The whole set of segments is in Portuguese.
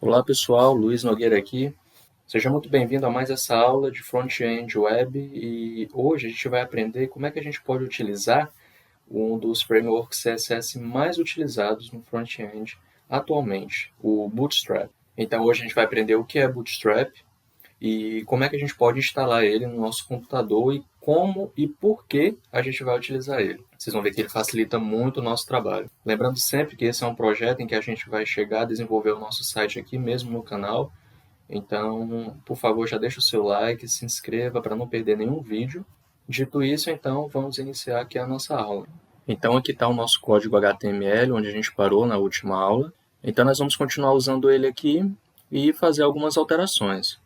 Olá pessoal, Luiz Nogueira aqui. Seja muito bem-vindo a mais essa aula de Front-End Web e hoje a gente vai aprender como é que a gente pode utilizar um dos frameworks CSS mais utilizados no front-end atualmente, o Bootstrap. Então hoje a gente vai aprender o que é Bootstrap e como é que a gente pode instalar ele no nosso computador e como e por que a gente vai utilizar ele. Vocês vão ver que ele facilita muito o nosso trabalho. Lembrando sempre que esse é um projeto em que a gente vai chegar a desenvolver o nosso site aqui mesmo no canal. Então, por favor, já deixa o seu like, se inscreva para não perder nenhum vídeo. Dito isso, então, vamos iniciar aqui a nossa aula. Então, aqui está o nosso código HTML, onde a gente parou na última aula. Então, nós vamos continuar usando ele aqui e fazer algumas alterações.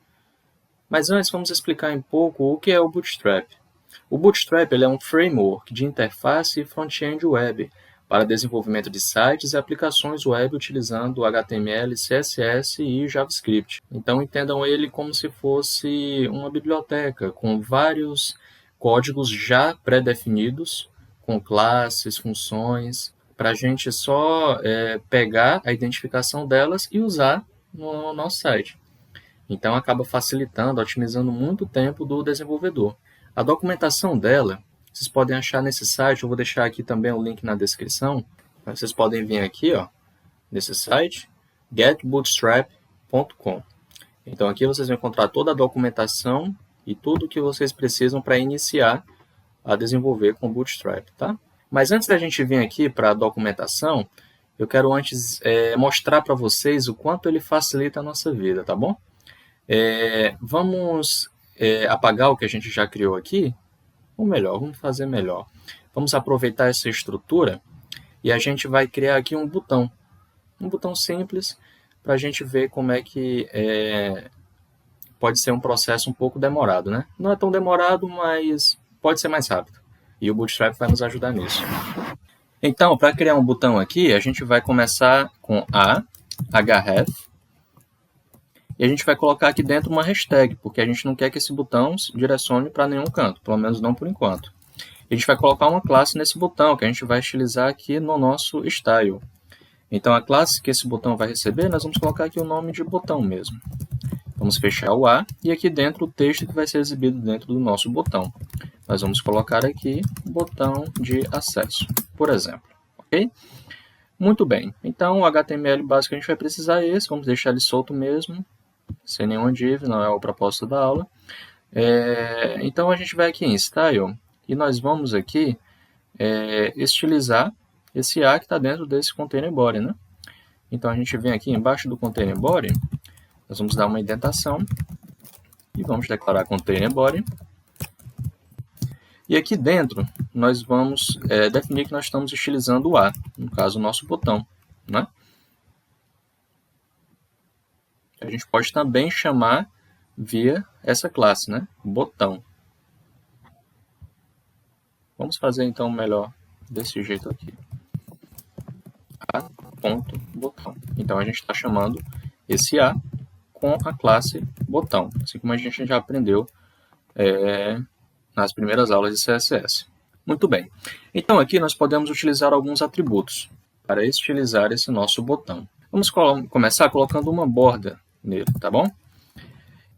Mas antes, vamos explicar um pouco o que é o Bootstrap. O Bootstrap ele é um framework de interface e front-end web para desenvolvimento de sites e aplicações web utilizando HTML, CSS e JavaScript. Então, entendam ele como se fosse uma biblioteca com vários códigos já pré-definidos, com classes, funções, para a gente só pegar a identificação delas e usar no nosso site. Então, acaba facilitando, otimizando muito o tempo do desenvolvedor. A documentação dela, vocês podem achar nesse site, eu vou deixar aqui também o link na descrição. Vocês podem vir aqui, ó, nesse site, getbootstrap.com. Então, aqui vocês vão encontrar toda a documentação e tudo o que vocês precisam para iniciar a desenvolver com o Bootstrap, tá? Mas antes da gente vir aqui para a documentação, eu quero antes mostrar para vocês o quanto ele facilita a nossa vida, tá bom? Vamos apagar o que a gente já criou aqui, ou melhor, vamos fazer melhor. Vamos aproveitar essa estrutura e a gente vai criar aqui um botão simples para a gente ver como é que pode ser um processo um pouco demorado, né? Não é tão demorado, mas pode ser mais rápido. E o Bootstrap vai nos ajudar nisso. Então, para criar um botão aqui, a gente vai começar com href, e a gente vai colocar aqui dentro uma hashtag, porque a gente não quer que esse botão direcione para nenhum canto, pelo menos não por enquanto. E a gente vai colocar uma classe nesse botão, que a gente vai estilizar aqui no nosso style. Então, a classe que esse botão vai receber, nós vamos colocar aqui o nome de botão mesmo. Vamos fechar o A, e aqui dentro o texto que vai ser exibido dentro do nosso botão. Nós vamos colocar aqui botão de acesso, por exemplo. Ok? Muito bem. Então, o HTML básico que a gente vai precisar é esse, vamos deixar ele solto mesmo, sem nenhuma div, não é o propósito da aula. Então a gente vai aqui em Style e nós vamos aqui estilizar esse A que está dentro desse container body, né? Então a gente vem aqui embaixo do container body, nós vamos dar uma indentação e vamos declarar container body. E aqui dentro nós vamos definir que nós estamos estilizando o A, no caso o nosso botão, né? A gente pode também chamar via essa classe, né? Botão. Vamos fazer então melhor desse jeito aqui. A.botão. Então a gente está chamando esse A com a classe botão, assim como a gente já aprendeu nas primeiras aulas de CSS. Muito bem. Então aqui nós podemos utilizar alguns atributos para estilizar esse nosso botão. Vamos começar colocando uma borda nele, tá bom?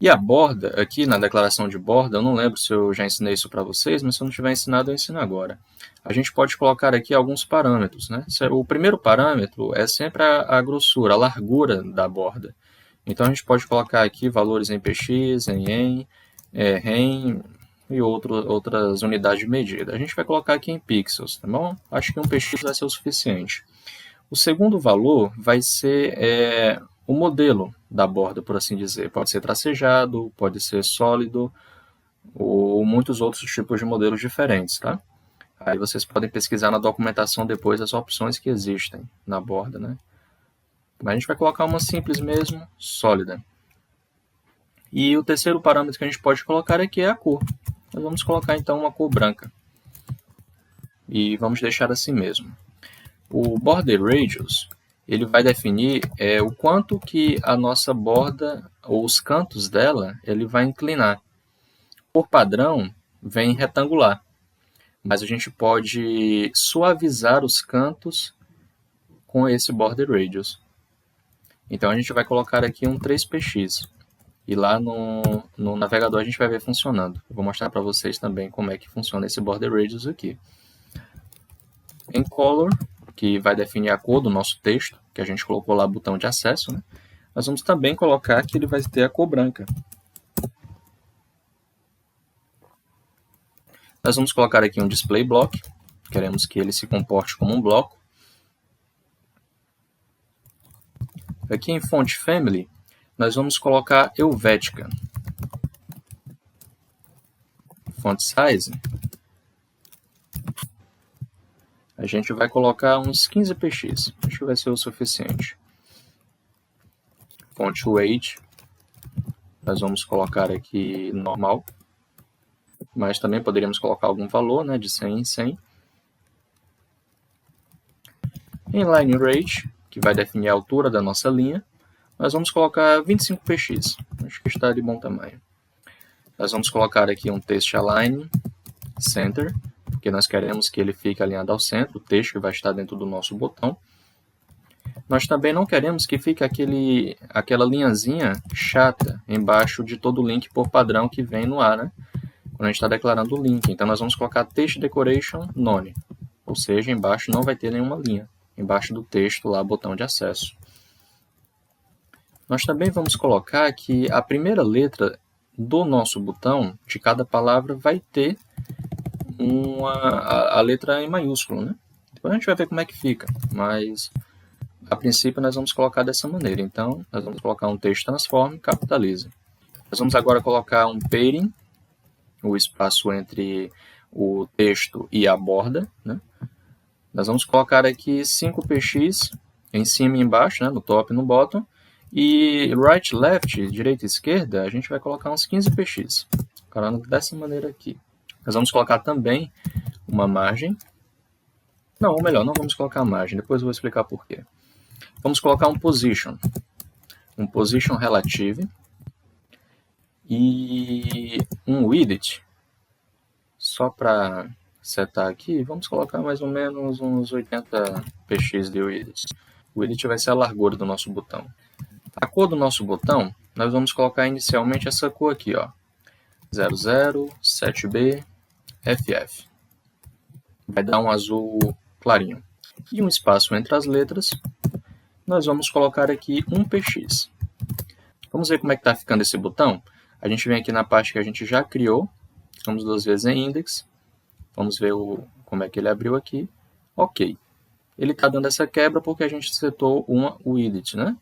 E a borda, aqui na declaração de borda, eu não lembro se eu já ensinei isso para vocês, mas se eu não tiver ensinado, eu ensino agora. A gente pode colocar aqui alguns parâmetros, né? O primeiro parâmetro é sempre a grossura, a largura da borda. Então a gente pode colocar aqui valores em px, em rem e outras unidades de medida. A gente vai colocar aqui em pixels, tá bom? Acho que um px vai ser o suficiente. O segundo valor vai ser o modelo da borda, por assim dizer. Pode ser tracejado, pode ser sólido, ou muitos outros tipos de modelos diferentes, tá? Aí vocês podem pesquisar na documentação depois as opções que existem na borda, né? Mas a gente vai colocar uma simples mesmo, sólida. E o terceiro parâmetro que a gente pode colocar aqui é a cor. Nós vamos colocar então uma cor branca. E vamos deixar assim mesmo. O border radius, ele vai definir o quanto que a nossa borda, ou os cantos dela, ele vai inclinar. Por padrão, vem retangular, mas a gente pode suavizar os cantos com esse border radius. Então a gente vai colocar aqui um 3px. E lá no navegador a gente vai ver funcionando. Eu vou mostrar para vocês também como é que funciona esse border radius aqui. Em color, que vai definir a cor do nosso texto, que a gente colocou lá o botão de acesso, né? Nós vamos também colocar que ele vai ter a cor branca. Nós vamos colocar aqui um display block. Queremos que ele se comporte como um bloco. Aqui em Font Family, nós vamos colocar Helvetica. Font Size, a gente vai colocar uns 15px. Acho que vai ser o suficiente. Font Weight, nós vamos colocar aqui normal. Mas também poderíamos colocar algum valor, né, de 100 em 100. Em Line Rate, que vai definir a altura da nossa linha, nós vamos colocar 25px. Acho que está de bom tamanho. Nós vamos colocar aqui um Text Align Center, porque nós queremos que ele fique alinhado ao centro, o texto que vai estar dentro do nosso botão. Nós também não queremos que fique aquela linhazinha chata embaixo de todo o link por padrão que vem no ar, né? Quando a gente está declarando o link. Então nós vamos colocar Text Decoration None, ou seja, embaixo não vai ter nenhuma linha, embaixo do texto lá, botão de acesso. Nós também vamos colocar que a primeira letra do nosso botão, de cada palavra, vai ter a letra em maiúsculo, né? Depois a gente vai ver como é que fica, mas a princípio nós vamos colocar dessa maneira. Então, nós vamos colocar um texto transform, capitalize. Nós vamos agora colocar um padding, o espaço entre o texto e a borda, né? Nós vamos colocar aqui 5px em cima e embaixo, né? No top e no bottom. E right, left, direita e esquerda, a gente vai colocar uns 15px. Colocando dessa maneira aqui. Nós vamos colocar também uma margem. Não, ou melhor, não vamos colocar margem, depois eu vou explicar por quê. Vamos colocar um position relative e um width. Só para setar aqui, vamos colocar mais ou menos uns 80px de width. O width vai ser a largura do nosso botão. A cor do nosso botão, nós vamos colocar inicialmente essa cor aqui, ó, 007B FF. Vai dar um azul clarinho. E um espaço entre as letras, nós vamos colocar aqui 1px. Vamos ver como é que está ficando esse botão? A gente vem aqui na parte que a gente já criou, vamos duas vezes em index, vamos ver como é que ele abriu aqui. Ok. Ele está dando essa quebra porque a gente setou o width, né?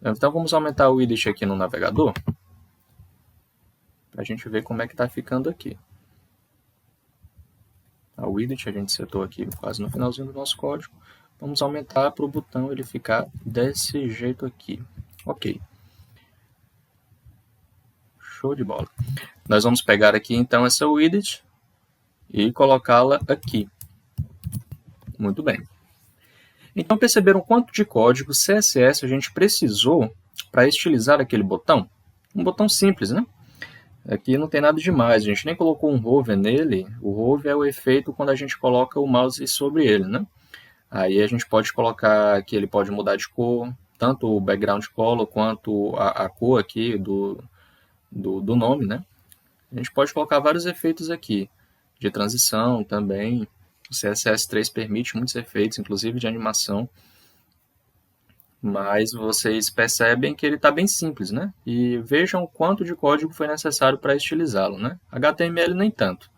Então vamos aumentar o width aqui no navegador, para a gente ver como é que está ficando aqui. A width a gente setou aqui quase no finalzinho do nosso código. Vamos aumentar para o botão ele ficar desse jeito aqui. Ok. Show de bola. Nós vamos pegar aqui então essa width e colocá-la aqui. Muito bem. Então perceberam quanto de código CSS a gente precisou para estilizar aquele botão? Um botão simples, né? Aqui não tem nada demais, a gente nem colocou um hover nele. O hover é o efeito quando a gente coloca o mouse sobre ele, né? Aí a gente pode colocar que ele pode mudar de cor, tanto o background color quanto a cor aqui do nome, né? A gente pode colocar vários efeitos aqui, de transição também. O CSS3 permite muitos efeitos, inclusive de animação. Mas vocês percebem que ele está bem simples, né? E vejam o quanto de código foi necessário para estilizá-lo, né? HTML nem tanto.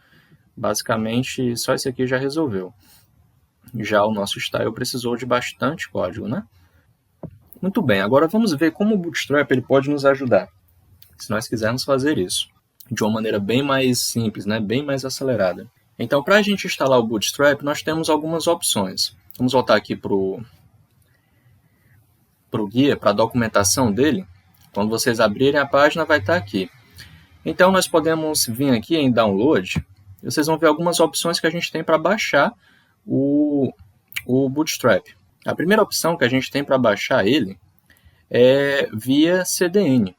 Basicamente, só esse aqui já resolveu. Já o nosso style precisou de bastante código, né? Muito bem, agora vamos ver como o Bootstrap ele pode nos ajudar, se nós quisermos fazer isso de uma maneira bem mais simples, né? Bem mais acelerada. Então, para a gente instalar o Bootstrap, nós temos algumas opções. Vamos voltar aqui para o guia, para a documentação dele. Quando vocês abrirem a página, vai estar aqui. Então, nós podemos vir aqui em Download. E vocês vão ver algumas opções que a gente tem para baixar o Bootstrap. A primeira opção que a gente tem para baixar ele é via CDN.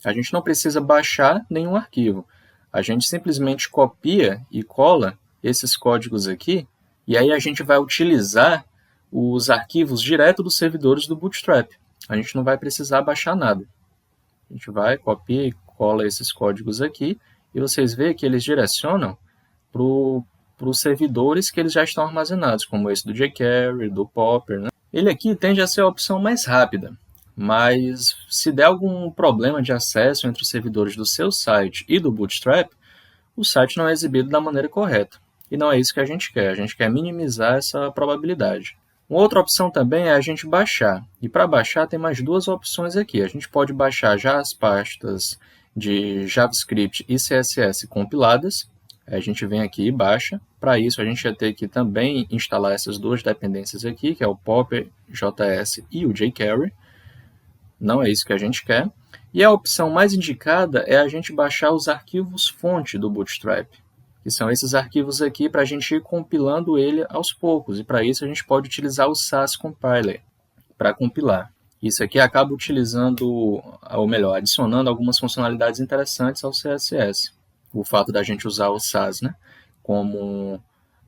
A gente não precisa baixar nenhum arquivo. A gente simplesmente copia e cola esses códigos aqui, e aí a gente vai utilizar os arquivos direto dos servidores do Bootstrap. A gente não vai precisar baixar nada. A gente vai, copia e cola esses códigos aqui, e vocês veem que eles direcionam para os servidores que eles já estão armazenados, como esse do jQuery, do Popper, né? Ele aqui tende a ser a opção mais rápida, mas se der algum problema de acesso entre os servidores do seu site e do Bootstrap, o site não é exibido da maneira correta. E não é isso que a gente quer minimizar essa probabilidade. Uma outra opção também é a gente baixar. E para baixar tem mais duas opções aqui. A gente pode baixar já as pastas de JavaScript e CSS compiladas. A gente vem aqui e baixa. Para isso a gente vai ter que também instalar essas duas dependências aqui, que é o Popper JS e o jQuery. Não é isso que a gente quer. E a opção mais indicada é a gente baixar os arquivos fonte do Bootstrap, que são esses arquivos aqui para a gente ir compilando ele aos poucos. E para isso a gente pode utilizar o Sass Compiler para compilar. Isso aqui acaba utilizando, ou melhor, adicionando algumas funcionalidades interessantes ao CSS. O fato da gente usar o Sass, né, como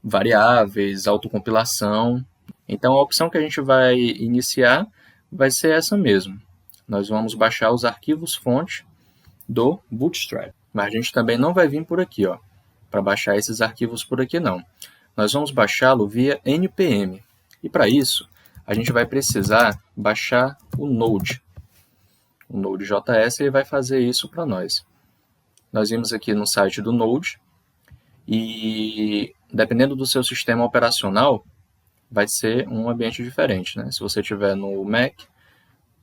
variáveis, autocompilação. Então a opção que a gente vai iniciar vai ser essa mesmo. Nós vamos baixar os arquivos fonte do Bootstrap. Mas a gente também não vai vir por aqui, ó, para baixar esses arquivos por aqui não. Nós vamos baixá-lo via npm. E para isso, a gente vai precisar baixar o Node. O Node.js ele vai fazer isso para nós. Nós vimos aqui no site do Node e dependendo do seu sistema operacional, vai ser um ambiente diferente, né? Se você tiver no Mac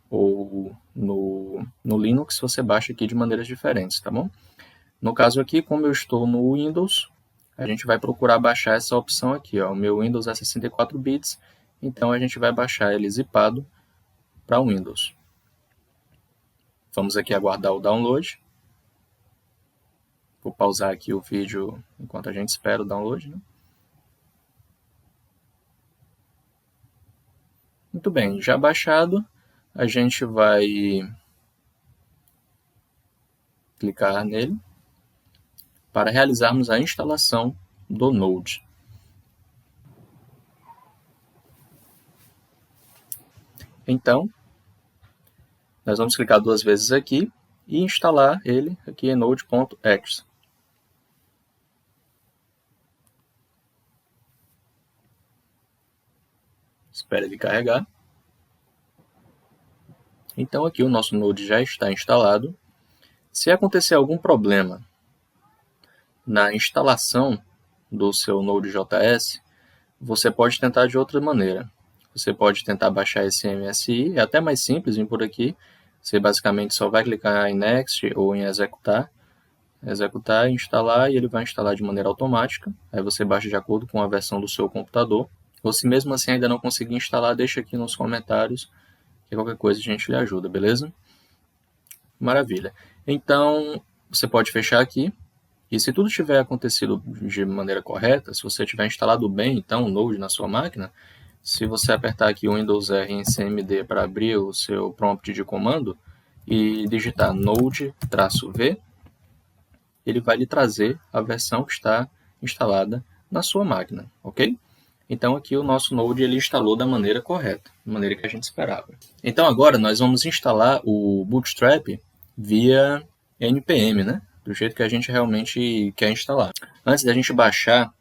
ou no Linux, você baixa aqui de maneiras diferentes, tá bom? No caso aqui, como eu estou no Windows, a gente vai procurar baixar essa opção aqui, ó. O meu Windows é 64 bits, então a gente vai baixar ele zipado para o Windows. Vamos aqui aguardar o download. Vou pausar aqui o vídeo enquanto a gente espera o download, né? Muito bem, já baixado, a gente vai clicar nele para realizarmos a instalação do Node. Então, nós vamos clicar duas vezes aqui e instalar ele aqui em node.exe. Espera ele carregar. Então aqui o nosso Node já está instalado. Se acontecer algum problema na instalação do seu Node.js, você pode tentar de outra maneira. Você pode tentar baixar esse MSI, é até mais simples vir por aqui. Você basicamente só vai clicar em Next ou em Executar, instalar, e ele vai instalar de maneira automática. Aí você baixa de acordo com a versão do seu computador. Ou se mesmo assim ainda não conseguir instalar, deixa aqui nos comentários, que qualquer coisa a gente lhe ajuda, beleza? Maravilha. Então, você pode fechar aqui. E se tudo tiver acontecido de maneira correta, se você tiver instalado bem, então, o Node na sua máquina, se você apertar aqui o Windows R em CMD para abrir o seu prompt de comando e digitar node-v, ele vai lhe trazer a versão que está instalada na sua máquina, ok? Então aqui o nosso Node ele instalou da maneira correta, da maneira que a gente esperava. Então agora nós vamos instalar o Bootstrap via npm, né? Do jeito que a gente realmente quer instalar. Antes da gente baixar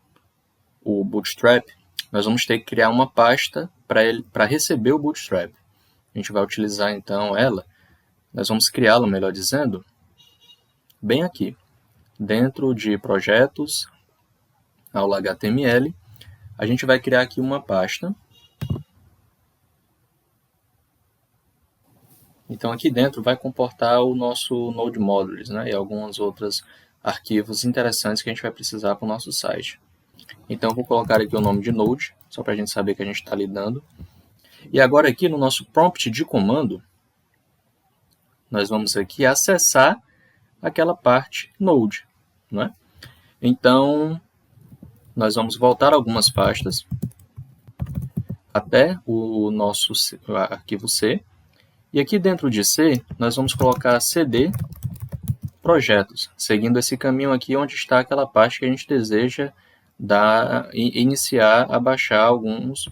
o Bootstrap, nós vamos ter que criar uma pasta para receber o Bootstrap. A gente vai utilizar então ela, nós vamos criá-la, melhor dizendo, bem aqui, dentro de projetos, aula HTML, a gente vai criar aqui uma pasta. Então aqui dentro vai comportar o nosso Node Modules, né, e alguns outros arquivos interessantes que a gente vai precisar para o nosso site. Então eu vou colocar aqui o nome de Node, só para a gente saber que a gente está lidando. E agora aqui no nosso prompt de comando, nós vamos aqui acessar aquela parte Node, não é? Então, nós vamos voltar algumas pastas até o nosso arquivo C. E aqui dentro de C, nós vamos colocar cd projetos, seguindo esse caminho aqui onde está aquela parte que a gente deseja iniciar a baixar alguns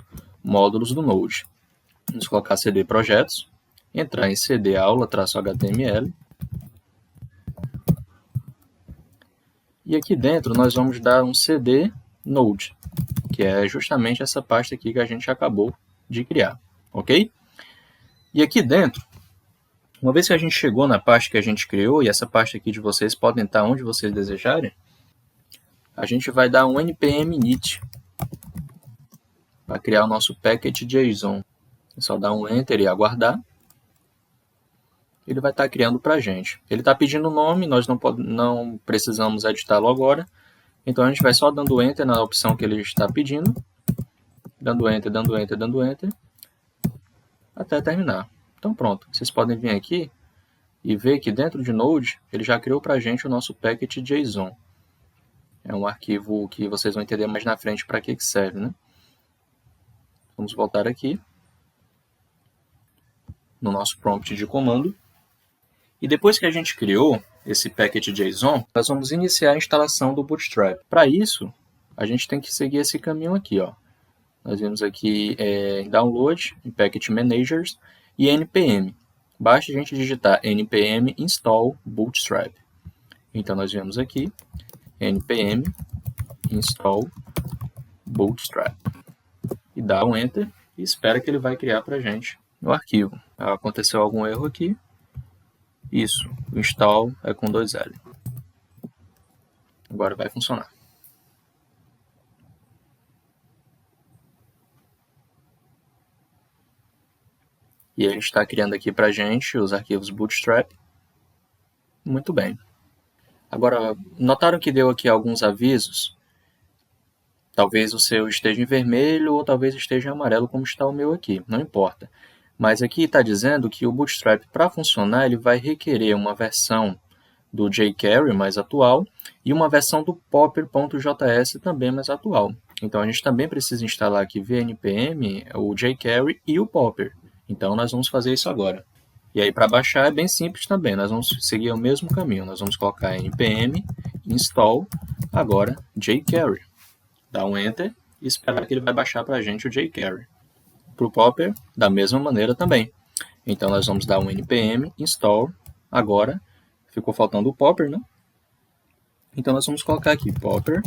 módulos do Node. Vamos colocar cd projetos, entrar em cd aula-html. E aqui dentro nós vamos dar um cd node, que é justamente essa pasta aqui que a gente acabou de criar, ok? E aqui dentro, uma vez que a gente chegou na pasta que a gente criou, e essa pasta aqui de vocês podem estar onde vocês desejarem, a gente vai dar um npm init para criar o nosso package.json. É só dar um enter e aguardar. Ele vai estar criando para a gente. Ele está pedindo o nome, nós não precisamos editá-lo agora. Então a gente vai só dando enter na opção que ele está pedindo. Dando enter, dando enter, dando enter. Até terminar. Então pronto, vocês podem vir aqui e ver que dentro de Node ele já criou para a gente o nosso package.json. É um arquivo que vocês vão entender mais na frente para que serve, né? Vamos voltar aqui no nosso prompt de comando. E depois que a gente criou esse package.json, nós vamos iniciar a instalação do Bootstrap. Para isso, a gente tem que seguir esse caminho aqui, ó. Nós vemos aqui em Download, em Package Managers e NPM. Basta a gente digitar npm install bootstrap. Então nós vemos aqui npm install bootstrap. E dá um enter e espera que ele vai criar para a gente o arquivo. Aconteceu algum erro aqui. Isso, o install é com 2L. Agora vai funcionar. E ele está criando aqui para a gente os arquivos Bootstrap. Muito bem. Agora, notaram que deu aqui alguns avisos? Talvez o seu esteja em vermelho ou talvez esteja em amarelo, como está o meu aqui. Não importa. Mas aqui está dizendo que o Bootstrap, para funcionar, ele vai requerer uma versão do jQuery mais atual e uma versão do popper.js também mais atual. Então, a gente também precisa instalar aqui via npm o jQuery e o popper. Então, nós vamos fazer isso agora. E aí, para baixar, é bem simples também. Nós vamos seguir o mesmo caminho. Nós vamos colocar npm install agora jQuery. Dá um enter e esperar que ele vai baixar para a gente o jQuery. Para o popper, da mesma maneira também. Então, nós vamos dar um npm install agora. Ficou faltando o popper, né? Então, nós vamos colocar aqui popper.js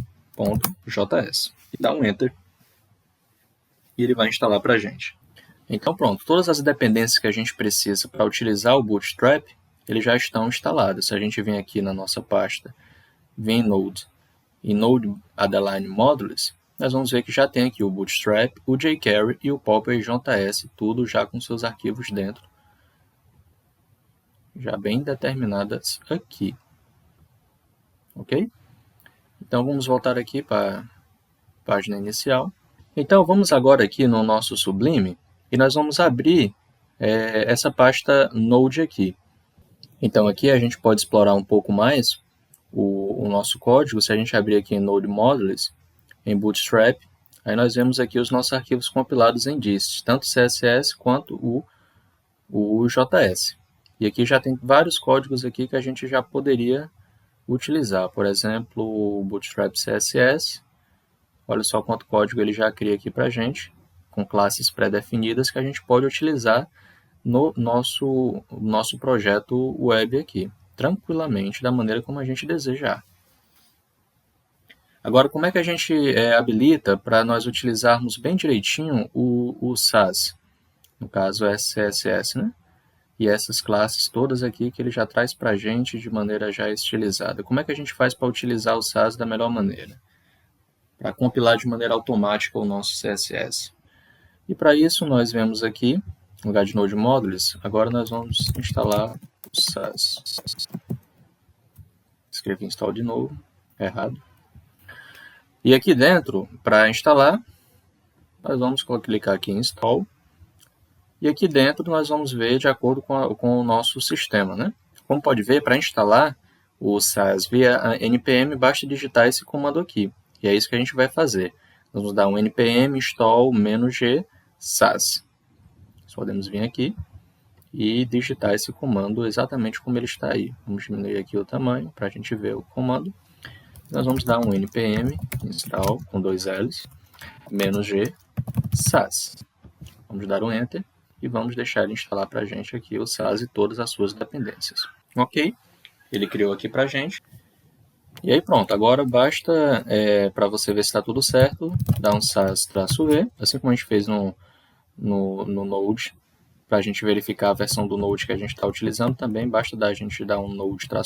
e dar um enter. E ele vai instalar para a gente. Então, pronto. Todas as dependências que a gente precisa para utilizar o Bootstrap, eles já estão instaladas. Se a gente vir aqui na nossa pasta, vem Node e Node Adeline Modules, nós vamos ver que já tem aqui o Bootstrap, o jQuery e o popper.js, tudo já com seus arquivos dentro, já bem determinadas aqui. Ok? Então, vamos voltar aqui para a página inicial. Então, vamos agora aqui no nosso Sublime e nós vamos abrir essa pasta Node aqui. Então, aqui a gente pode explorar um pouco mais o nosso código. Se a gente abrir aqui em Node Modules, em Bootstrap, aí nós vemos aqui os nossos arquivos compilados em dist, tanto CSS quanto o JS. E aqui já tem vários códigos aqui que a gente já poderia utilizar. Por exemplo, o Bootstrap CSS. Olha só quanto código ele já cria aqui para a gente, com classes pré-definidas que a gente pode utilizar no nosso projeto web aqui, tranquilamente, da maneira como a gente desejar. Agora, como é que a gente habilita para nós utilizarmos bem direitinho o Sass? No caso, é CSS, né? E essas classes todas aqui que ele já traz para a gente de maneira já estilizada. Como é que a gente faz para utilizar o Sass da melhor maneira? Para compilar de maneira automática o nosso CSS. E para isso, nós vemos aqui, no lugar de Node Modules, agora nós vamos instalar o Sass. Escrevi install de novo, errado. E aqui dentro, para instalar, nós vamos clicar aqui em Install. E aqui dentro nós vamos ver de acordo com o nosso sistema, né? Como pode ver, para instalar o Sass via npm, basta digitar esse comando aqui. E é isso que a gente vai fazer. Nós vamos dar um npm install -g Sass. Nós podemos vir aqui e digitar esse comando exatamente como ele está aí. Vamos diminuir aqui o tamanho para a gente ver o comando. Nós vamos dar um npm install com 2 L's -g Sass. Vamos dar um Enter e vamos deixar ele instalar para a gente aqui o SAS e todas as suas dependências. Ok, ele criou aqui para a gente. E aí pronto, agora basta, para você ver se está tudo certo, dar um SAS-V, assim como a gente fez no Node, para a gente verificar a versão do Node que a gente está utilizando também, basta a gente dar um Node-V. A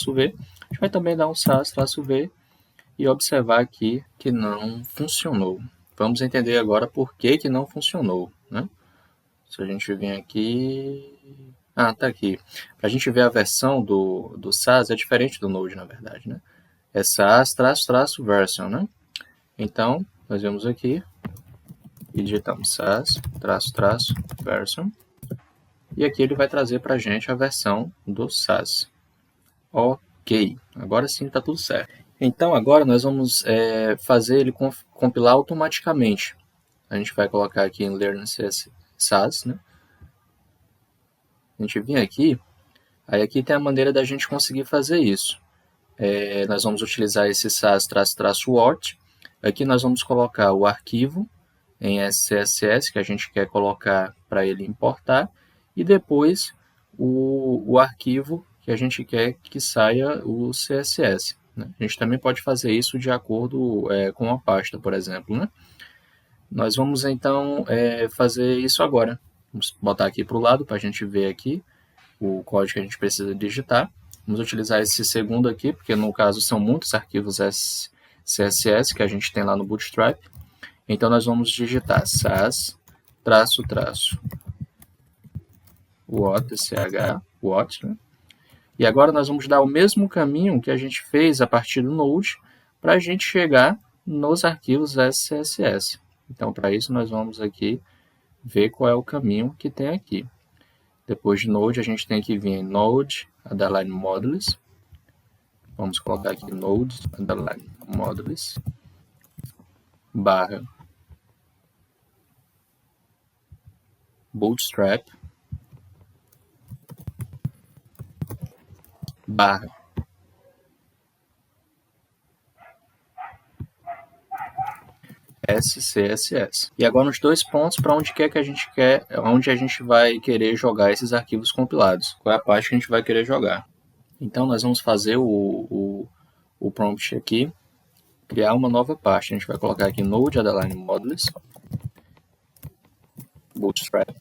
gente vai também dar um SAS-V e observar aqui que não funcionou. Vamos entender agora por que não funcionou, né? Se a gente vir aqui... Ah, tá aqui. Para a gente ver a versão do SAS, é diferente do Node, na verdade, né? É SAS-version, né? Então, nós vemos aqui e digitamos SAS-version. E aqui ele vai trazer para a gente a versão do SAS. Ok, agora sim está tudo certo. Então, agora nós vamos fazer ele compilar automaticamente. A gente vai colocar aqui em Learn SAS, né? A gente vem aqui, aí aqui tem a maneira da gente conseguir fazer isso. Nós vamos utilizar esse SAS-wort. Aqui nós vamos colocar o arquivo em SCSS que a gente quer colocar para ele importar e depois o arquivo que a gente quer que saia o CSS. Né? A gente também pode fazer isso de acordo com a pasta, por exemplo. Né? Nós vamos então fazer isso agora. Vamos botar aqui para o lado para a gente ver aqui o código que a gente precisa digitar. Vamos utilizar esse segundo aqui, porque no caso são muitos arquivos CSS que a gente tem lá no Bootstrap. Então nós vamos digitar SAS what, né? E agora nós vamos dar o mesmo caminho que a gente fez a partir do Node para a gente chegar nos arquivos SCSS. Então para isso nós vamos aqui ver qual é o caminho que tem aqui. Depois de Node, a gente tem que vir em Node, _modules. Vamos colocar aqui Node, _modules, barra Bootstrap, barra SCSS. E agora nos dois pontos para onde quer que a gente quer, onde a gente vai querer jogar esses arquivos compilados. Qual é a parte que a gente vai querer jogar? Então nós vamos fazer o prompt aqui, criar uma nova pasta. A gente vai colocar aqui Node _modules, Bootstrap,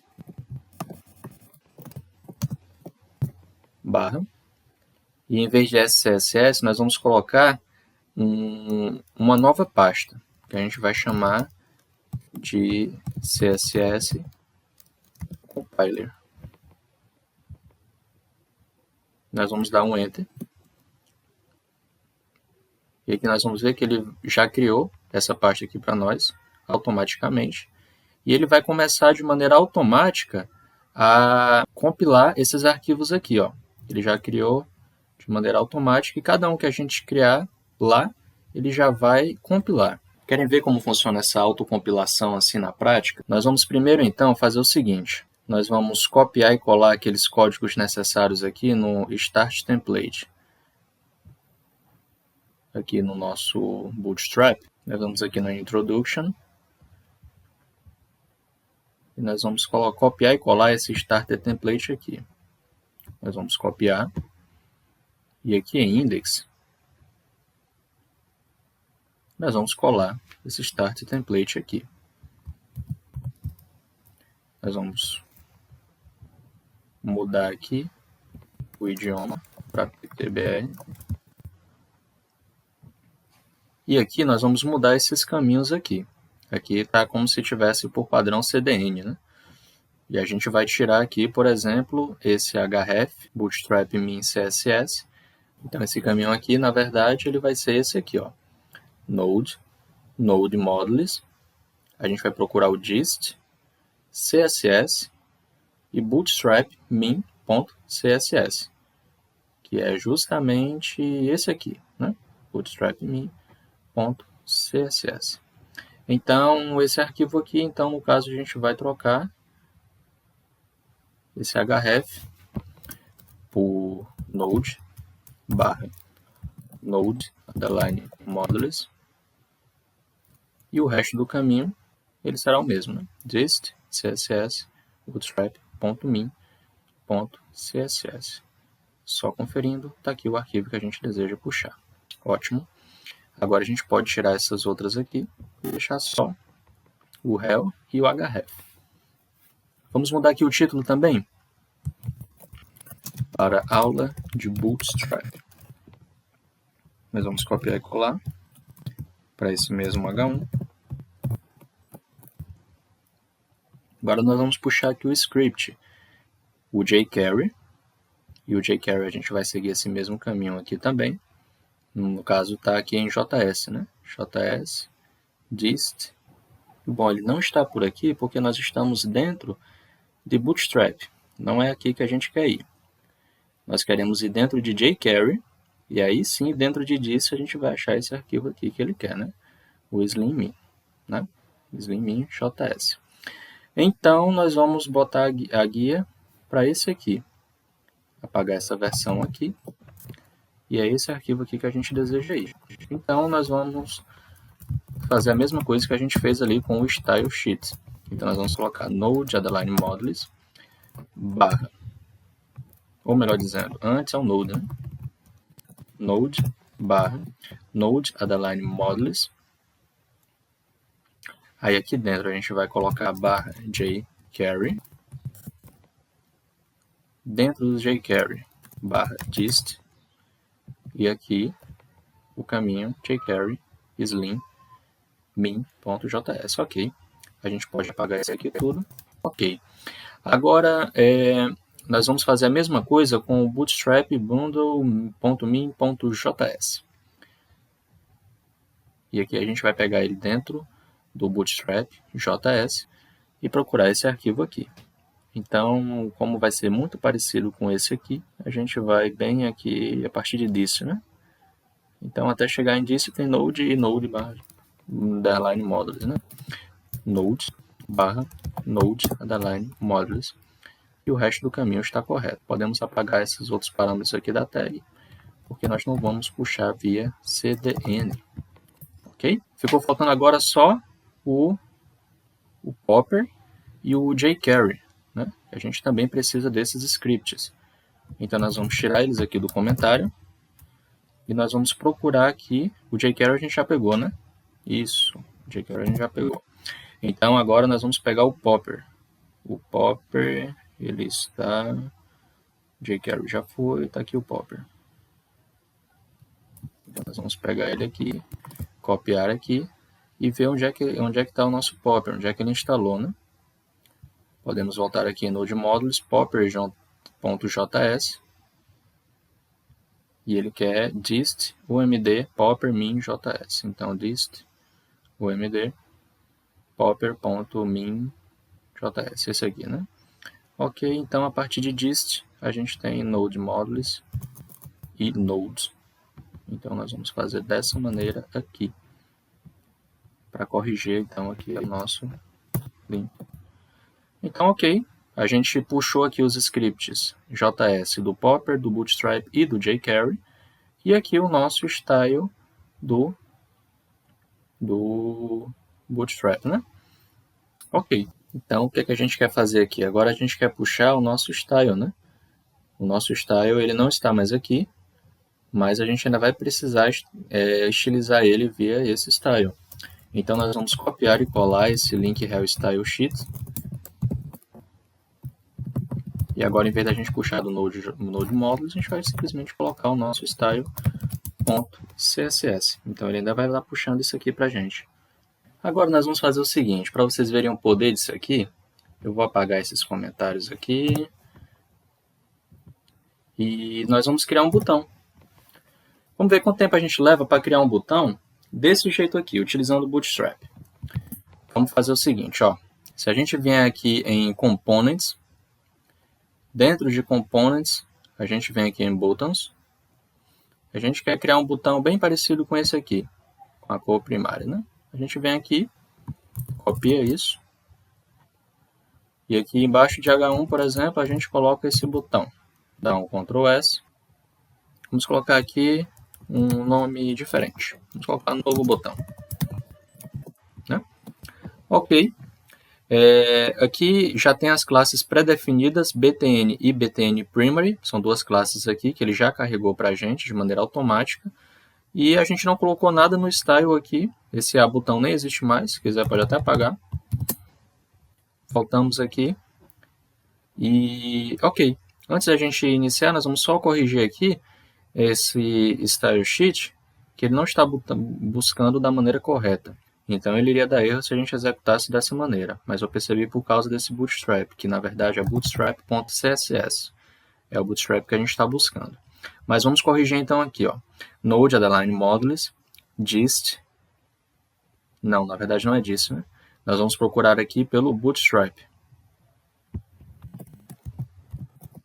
barra, e em vez de SCSS nós vamos colocar uma nova pasta que a gente vai chamar de CSS Compiler. Nós vamos dar um Enter. E aqui nós vamos ver que ele já criou essa pasta aqui para nós, automaticamente. E ele vai começar de maneira automática a compilar esses arquivos aqui. Ó. Ele já criou de maneira automática e cada um que a gente criar lá, ele já vai compilar. Querem ver como funciona essa autocompilação assim na prática? Nós vamos primeiro então fazer o seguinte. Nós vamos copiar e colar aqueles códigos necessários aqui no Start Template. Aqui no nosso Bootstrap. Nós vamos aqui no Introduction. E nós vamos copiar e colar esse Starter Template aqui. Nós vamos copiar. E aqui em Index, nós vamos colar esse Start Template aqui. Nós vamos mudar aqui o idioma para PTBR. E aqui nós vamos mudar esses caminhos aqui. Aqui está como se tivesse por padrão CDN, né? E a gente vai tirar aqui, por exemplo, esse href, Bootstrap min CSS. Então esse caminho aqui, na verdade, ele vai ser esse aqui, ó. Node modules. A gente vai procurar o dist, CSS e Bootstrap min.css, que é justamente esse aqui, né? Bootstrap min.css. Então, esse arquivo aqui, então, no caso, a gente vai trocar esse href por node _modules e o resto do caminho ele será o mesmo, né? Dist, css bootstrap.min.css. Só conferindo, está aqui o arquivo que a gente deseja puxar. Ótimo. Agora a gente pode tirar essas outras aqui e deixar só o rel e o href. Vamos mudar aqui o título também para aula de Bootstrap. Nós vamos copiar e colar para esse mesmo H1. Agora nós vamos puxar aqui o script, o jQuery, e o jQuery a gente vai seguir esse mesmo caminho aqui também. No caso está aqui em JS, né? JS, dist. Bom, ele não está por aqui porque nós estamos dentro de Bootstrap. Não é aqui que a gente quer ir. Nós queremos ir dentro de jQuery, e aí sim, dentro de dist, a gente vai achar esse arquivo aqui que ele quer, né? O slimmin, né? slimmin.js. Então, nós vamos botar a guia para esse aqui. Apagar essa versão aqui. E é esse arquivo aqui que a gente deseja ir. Então, nós vamos fazer a mesma coisa que a gente fez ali com o style sheet. Então, nós vamos colocar node underline modules barra, ou melhor dizendo, antes é o node, né? Node barra node underline modules. Aí aqui dentro a gente vai colocar barra jQuery. Dentro do jQuery, barra dist. E aqui o caminho jQuery slim min.js. Ok. A gente pode apagar isso aqui tudo. Ok. Agora, nós vamos fazer a mesma coisa com o bootstrap bundle.min.js. E aqui a gente vai pegar ele dentro do bootstrap.js e procurar esse arquivo aqui. Então, como vai ser muito parecido com esse aqui, a gente vai bem aqui a partir de dist, né? Então, até chegar em dist tem node e node barra underline modules, né? Node barra node underline modules. E o resto do caminho está correto. Podemos apagar esses outros parâmetros aqui da tag, porque nós não vamos puxar via cdn. Ok? Ficou faltando agora só o popper e o jQuery, né? A gente também precisa desses scripts. Então, nós vamos tirar eles aqui do comentário e nós vamos procurar aqui. O jQuery a gente já pegou, né? Isso, o jQuery a gente já pegou. Então, agora nós vamos pegar o popper. O popper, ele está... jQuery já foi, está aqui o popper. Então, nós vamos pegar ele aqui, copiar aqui e ver onde é que está o nosso popper, onde é que ele instalou, né? Podemos voltar aqui em Node Modules, popper.js, e ele quer dist umd popper min.js. Então, dist umd popper.min.js, esse aqui, né? Ok, então a partir de dist, a gente tem Node Modules e Nodes. Então, nós vamos fazer dessa maneira aqui, para corrigir, então, aqui o nosso link. Então, ok, a gente puxou aqui os scripts JS do Popper, do Bootstrap e do jQuery, e aqui o nosso style do Bootstrap, né? Ok, então o que a gente quer fazer aqui? Agora a gente quer puxar o nosso style, né? O nosso style ele não está mais aqui, mas a gente ainda vai precisar estilizar ele via esse style. Então nós vamos copiar e colar esse link rel style sheet. E agora, em vez da gente puxar do Node Modules, a gente vai simplesmente colocar o nosso style.css. Então, ele ainda vai lá puxando isso aqui para a gente. Agora, nós vamos fazer o seguinte. Para vocês verem o poder disso aqui, eu vou apagar esses comentários aqui. E nós vamos criar um botão. Vamos ver quanto tempo a gente leva para criar um botão desse jeito aqui, utilizando o Bootstrap. Vamos fazer o seguinte, ó. Se a gente vier aqui em Components, dentro de Components, a gente vem aqui em Buttons. A gente quer criar um botão bem parecido com esse aqui, com a cor primária, né? A gente vem aqui, copia isso. E aqui embaixo de H1, por exemplo, a gente coloca esse botão. Dá um Ctrl S. Vamos colocar aqui um nome diferente. Vamos colocar um novo botão. Né? Ok. Aqui já tem as classes pré-definidas BTN e BTN Primary, são duas classes aqui que ele já carregou para a gente de maneira automática. E a gente não colocou nada no style aqui, esse A botão nem existe mais, se quiser pode até apagar. Voltamos aqui. E ok, antes da gente iniciar, nós vamos só corrigir aqui esse style sheet, que ele não está buscando da maneira correta. Então ele iria dar erro se a gente executasse dessa maneira, mas eu percebi por causa desse bootstrap, que na verdade é bootstrap.css. É o bootstrap que a gente está buscando. Mas vamos corrigir então aqui, ó. Node, underline, modules, dist. Não, na verdade não é dist, né? Nós vamos procurar aqui pelo bootstrap.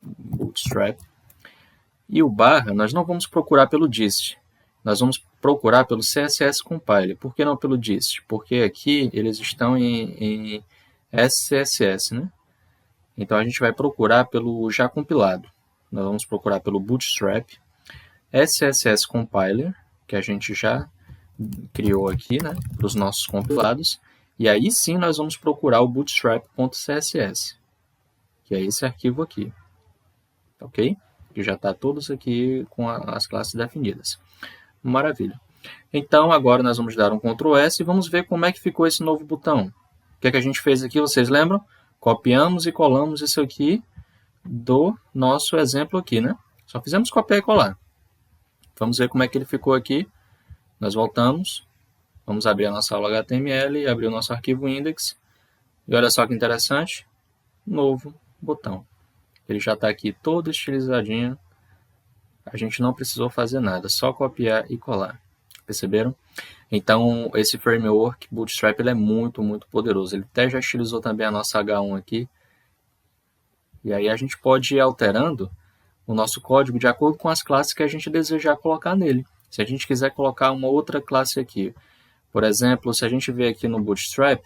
Bootstrap. E o barra, nós não vamos procurar pelo dist. Nós vamos procurar pelo CSS Compiler. Por que não pelo dist? Porque aqui eles estão em SCSS, né? Então a gente vai procurar pelo já compilado. Nós vamos procurar pelo Bootstrap, SCSS Compiler, que a gente já criou aqui, né, para os nossos compilados. E aí sim nós vamos procurar o bootstrap.css, que é esse arquivo aqui. Ok? Que já está todos aqui com as classes definidas. Maravilha. Então agora nós vamos dar um Ctrl S e vamos ver como é que ficou esse novo botão. O que é que a gente fez aqui, vocês lembram? Copiamos e colamos isso aqui do nosso exemplo aqui, né? Só fizemos copiar e colar. Vamos ver como é que ele ficou aqui. Nós voltamos. Vamos abrir a nossa aula HTML, abrir o nosso arquivo index. E olha só que interessante. Novo botão. Ele já está aqui todo estilizadinho. A gente não precisou fazer nada, só copiar e colar. Perceberam? Então, esse framework Bootstrap ele é muito, muito poderoso. Ele até já estilizou também a nossa H1 aqui. E aí a gente pode ir alterando o nosso código de acordo com as classes que a gente desejar colocar nele. Se a gente quiser colocar uma outra classe aqui, por exemplo, se a gente ver aqui no Bootstrap,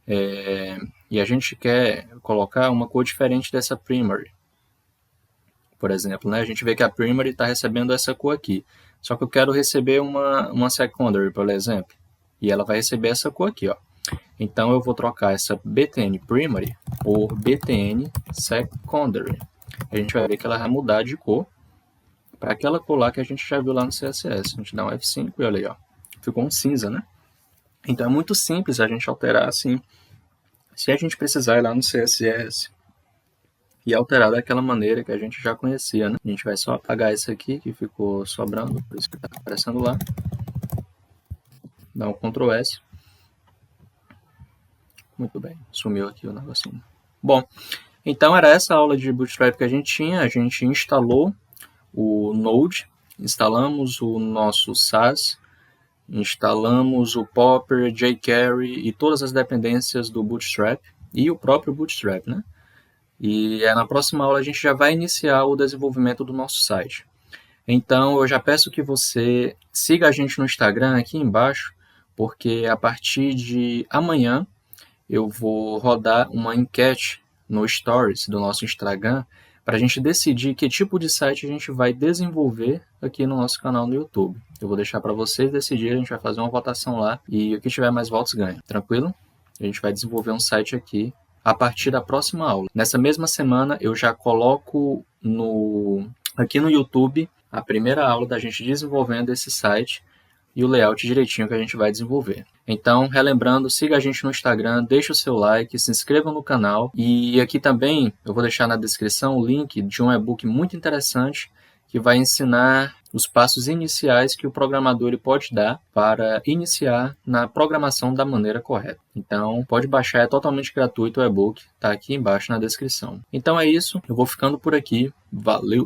e a gente quer colocar uma cor diferente dessa primary, por exemplo, né? A gente vê que a primary está recebendo essa cor aqui, só que eu quero receber uma secondary, por exemplo, e ela vai receber essa cor aqui, ó. Então eu vou trocar essa BTN primary por BTN secondary. A gente vai ver que ela vai mudar de cor para aquela cor lá que a gente já viu lá no CSS. A gente dá um F5 e olha aí, ó, ficou um cinza, né? Então é muito simples a gente alterar assim. Se a gente precisar ir lá no CSS e alterar daquela maneira que a gente já conhecia, né? A gente vai só apagar esse aqui que ficou sobrando, por isso que está aparecendo lá. Dá um Ctrl S. Muito bem, sumiu aqui o negocinho. Bom, então era essa aula de Bootstrap que a gente tinha. A gente instalou o Node, instalamos o nosso Sass, instalamos o Popper, jQuery e todas as dependências do Bootstrap e o próprio Bootstrap, né? E na próxima aula a gente já vai iniciar o desenvolvimento do nosso site. Então eu já peço que você siga a gente no Instagram aqui embaixo, porque a partir de amanhã eu vou rodar uma enquete no Stories do nosso Instagram para a gente decidir que tipo de site a gente vai desenvolver aqui no nosso canal no YouTube. Eu vou deixar para vocês decidirem, a gente vai fazer uma votação lá e o que tiver mais votos ganha. Tranquilo? A gente vai desenvolver um site aqui a partir da próxima aula. Nessa mesma semana eu já coloco aqui no YouTube a primeira aula da gente desenvolvendo esse site e o layout direitinho que a gente vai desenvolver. Então, relembrando, siga a gente no Instagram, deixe o seu like, se inscreva no canal e aqui também eu vou deixar na descrição o link de um e-book muito interessante que vai ensinar os passos iniciais que o programador ele pode dar para iniciar na programação da maneira correta. Então, pode baixar, é totalmente gratuito o e-book, está aqui embaixo na descrição. Então é isso, eu vou ficando por aqui, valeu!